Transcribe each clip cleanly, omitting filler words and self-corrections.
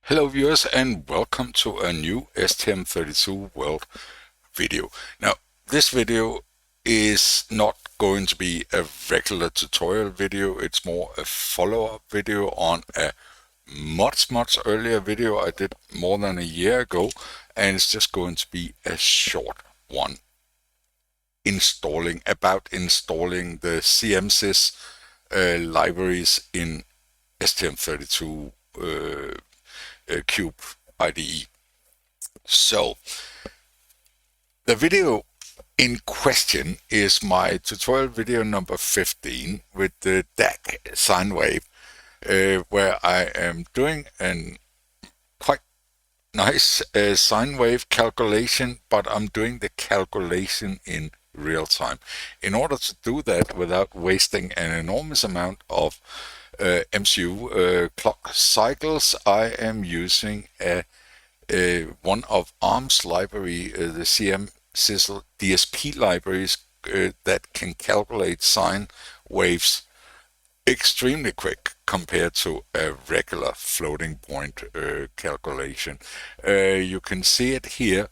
Hello viewers and welcome to a new STM32 World video. Now this video is not going to be a regular tutorial video, it's more a follow-up video on a much earlier video I did more than a year ago, and it's just going to be a short one installing the CMSIS libraries in STM32 CubeIDE. So the video in question is my tutorial video number 15 with the DAC sine wave, where I am doing a quite nice sine wave calculation, but I'm doing the calculation in real time. In order to do that without wasting an enormous amount of MCU clock cycles, I am using one of Arm's library, the CMSIS DSP libraries that can calculate sine waves extremely quick compared to a regular floating point calculation. You can see it here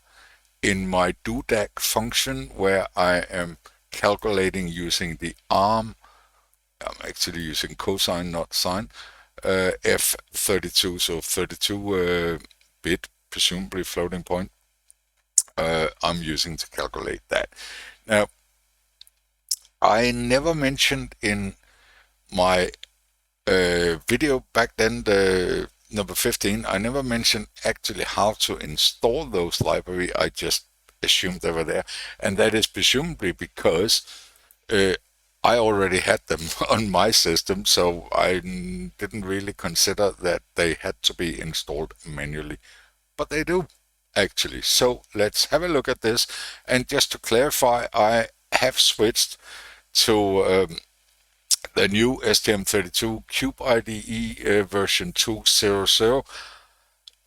in my DoDAC function, where I am calculating using the Arm. I'm actually using cosine, not sine, F32, so 32 bit, presumably floating point. I'm using to calculate that. Now, I never mentioned in my video back then, the number 15, I never mentioned actually how to install those libraries. I just assumed they were there, and that is presumably because I already had them on my system, so I didn't really consider that they had to be installed manually, but they do actually. So let's have a look at this, and just to clarify, I have switched to the new STM32 CubeIDE version 2.0.0,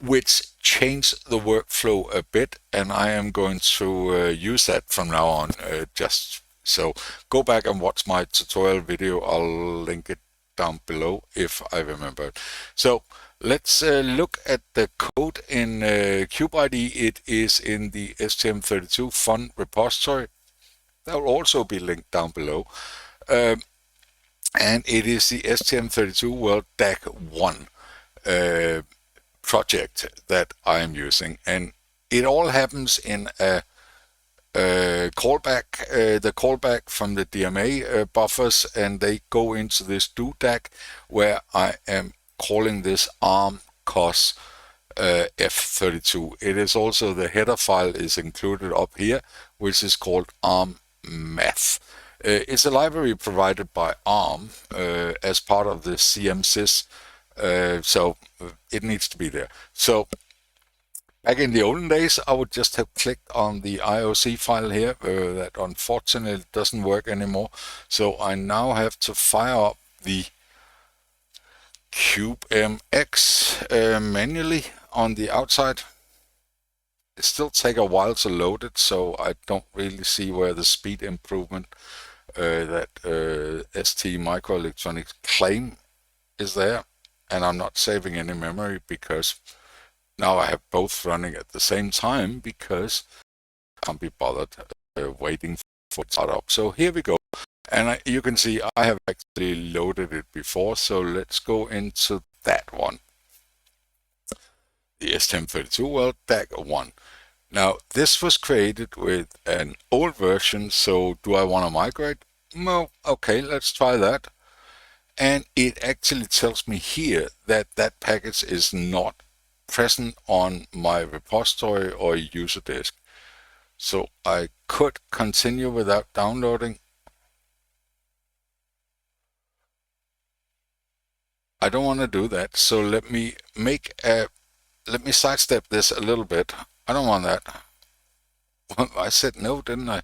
which changed the workflow a bit, and I am going to use that from now on. So go back and watch my tutorial video. I'll link it down below if I remember. So let's look at the code in CubeIDE. It is in the STM32 fun repository. That will also be linked down below. And it is the STM32 World DAC1 project that I am using. And it all happens in a callback, the callback from the DMA buffers, and they go into this DoDAC where I am calling this Arm COS F32. It is also, the header file is included up here, which is called Arm Math. It's a library provided by Arm as part of the CMSIS, so it needs to be there. So back in the olden days, I would just have clicked on the IOC file here. That unfortunately doesn't work anymore. So I now have to fire up the CubeMX manually on the outside. It still takes a while to load it, so I don't really see where the speed improvement that ST Microelectronics claim is there. And I'm not saving any memory because now I have both running at the same time, because I can't be bothered waiting for it to start up. So here we go. And you can see I have actually loaded it before. So let's go into that one. The STM32 World DAC1. Now this was created with an old version. So do I want to migrate? No. Okay, let's try that. And it actually tells me here that that package is not present on my repository or user disk. So I could continue without downloading. I don't want to do that, so let me sidestep this a little bit. I don't want that. I said no, didn't I?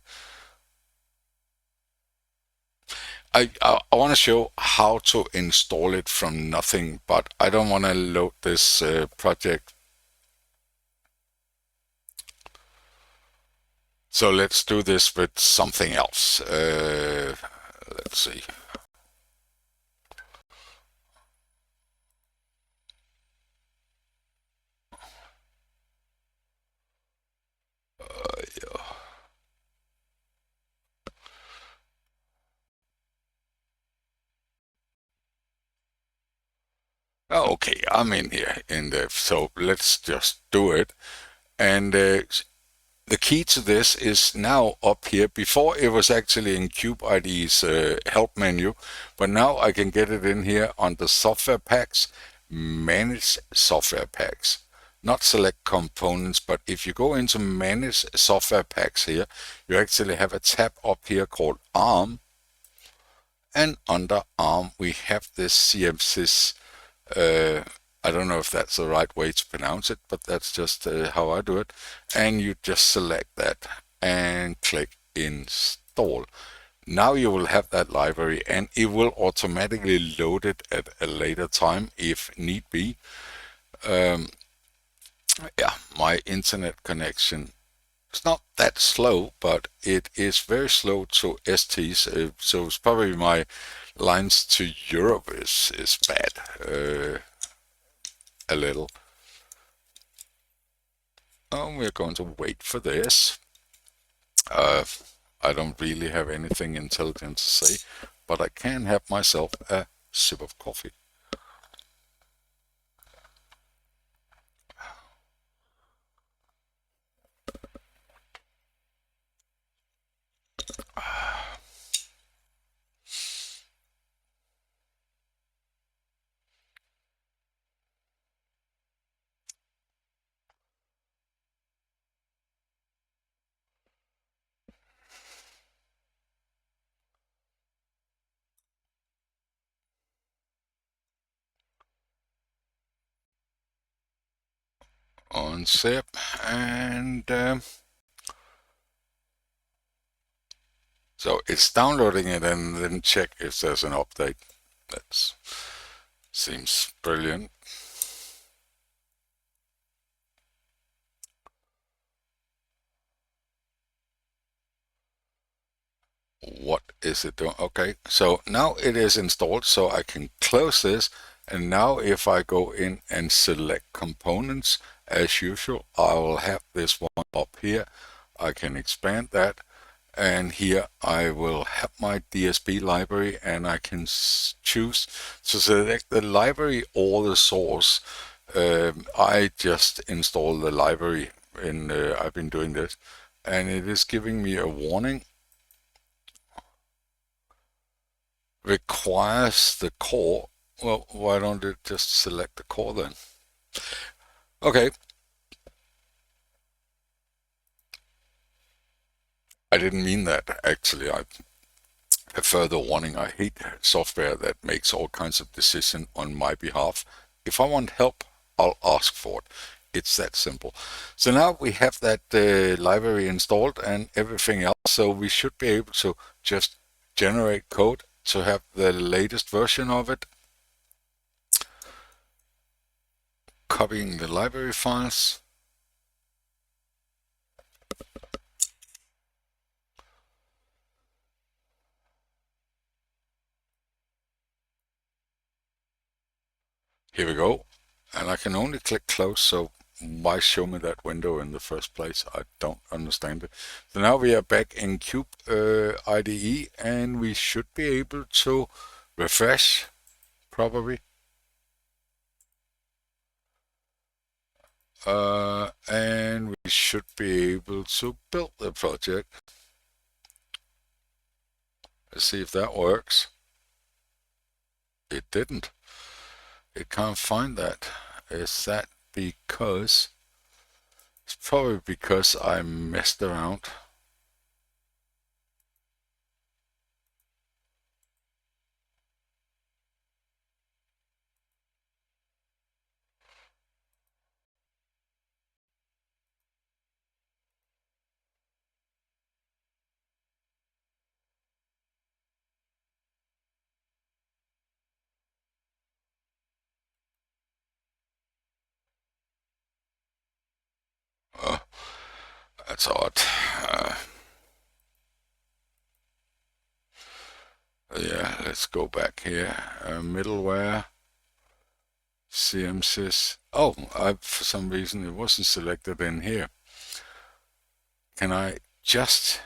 I want to show how to install it from nothing, but I don't want to load this project. So let's do this with something else. Let's see. Okay, I'm in here in the, so let's just do it. And the key to this is now up here. Before it was actually in CubeIDE's help menu, but now I can get it in here on the software packs, manage software packs. Not select components, but if you go into manage software packs here, you actually have a tab up here called Arm. And under Arm, we have this CMSIS. I don't know if that's the right way to pronounce it, but that's just how I do it. And you just select that and click install. Now you will have that library, and it will automatically load it at a later time if need be. Yeah, my internet connection, it's not that slow, but it is very slow to STs. So it's probably my lines to Europe is bad a little. We're going to wait for this. I don't really have anything intelligent to say, but I can have myself a sip of coffee. Unzip and so it's downloading it and then check if there's an update. That seems brilliant. What is it doing? Okay, so now it is installed, so I can close this. And now if I go in and select components, as usual, I will have this one up here. I can expand that, and here I will have my DSP library, and I can choose to select the library or the source. I just install the library, and I've been doing this, and it is giving me a warning. Requires the core. Well, why don't it just select the core then? Okay. I didn't mean that, actually. I prefer the warning. I hate software that makes all kinds of decisions on my behalf. If I want help, I'll ask for it. It's that simple. So now we have that library installed and everything else. So we should be able to just generate code to have the latest version of it. Copying the library files. Here we go. And I can only click close, so why show me that window in the first place? I don't understand it. So now we are back in CubeIDE, and we should be able to refresh, probably. And we should be able to build the project. Let's see if that works. It didn't. It can't find that. Is that because... It's probably because I messed around. Uh, that's odd. Yeah, let's go back here. Middleware, CMSIS. Oh, for some reason it wasn't selected in here. Can I just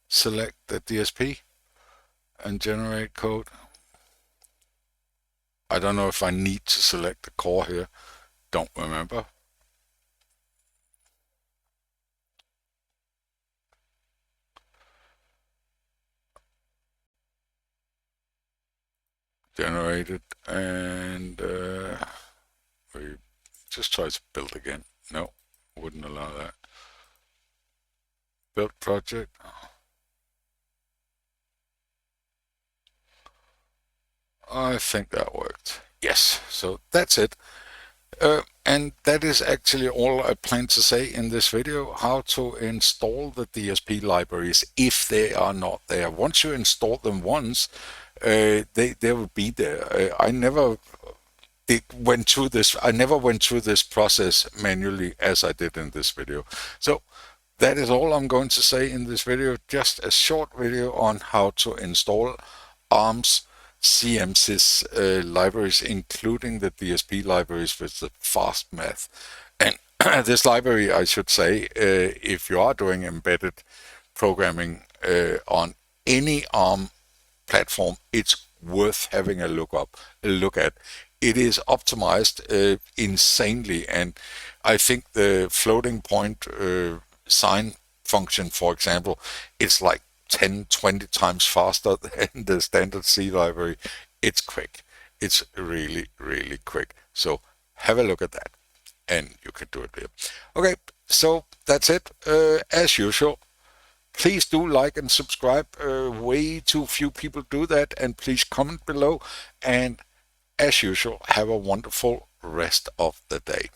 select the DSP and generate code? I don't know if I need to select the core here. Don't remember. Generated, and we just try to build again. No, wouldn't allow that. Build project. I think that worked. Yes, so that's it. And that is actually all I plan to say in this video, how to install the DSP libraries if they are not there. Once you install them once, they will be there. I never went through this. I never went through this process manually as I did in this video. So that is all I'm going to say in this video. Just a short video on how to install Arm's CMSIS libraries, including the DSP libraries with the fast math. And this library, I should say, if you are doing embedded programming on any Arm platform, it's worth having a look at. It is optimized insanely, and I think the floating point sign function, for example, it's like 10, 20 times faster than the standard C library. It's quick. It's really, really quick. So have a look at that, and you can do it there. Okay, so that's it. As usual, please do like and subscribe. Way too few people do that, and please comment below. And as usual, have a wonderful rest of the day.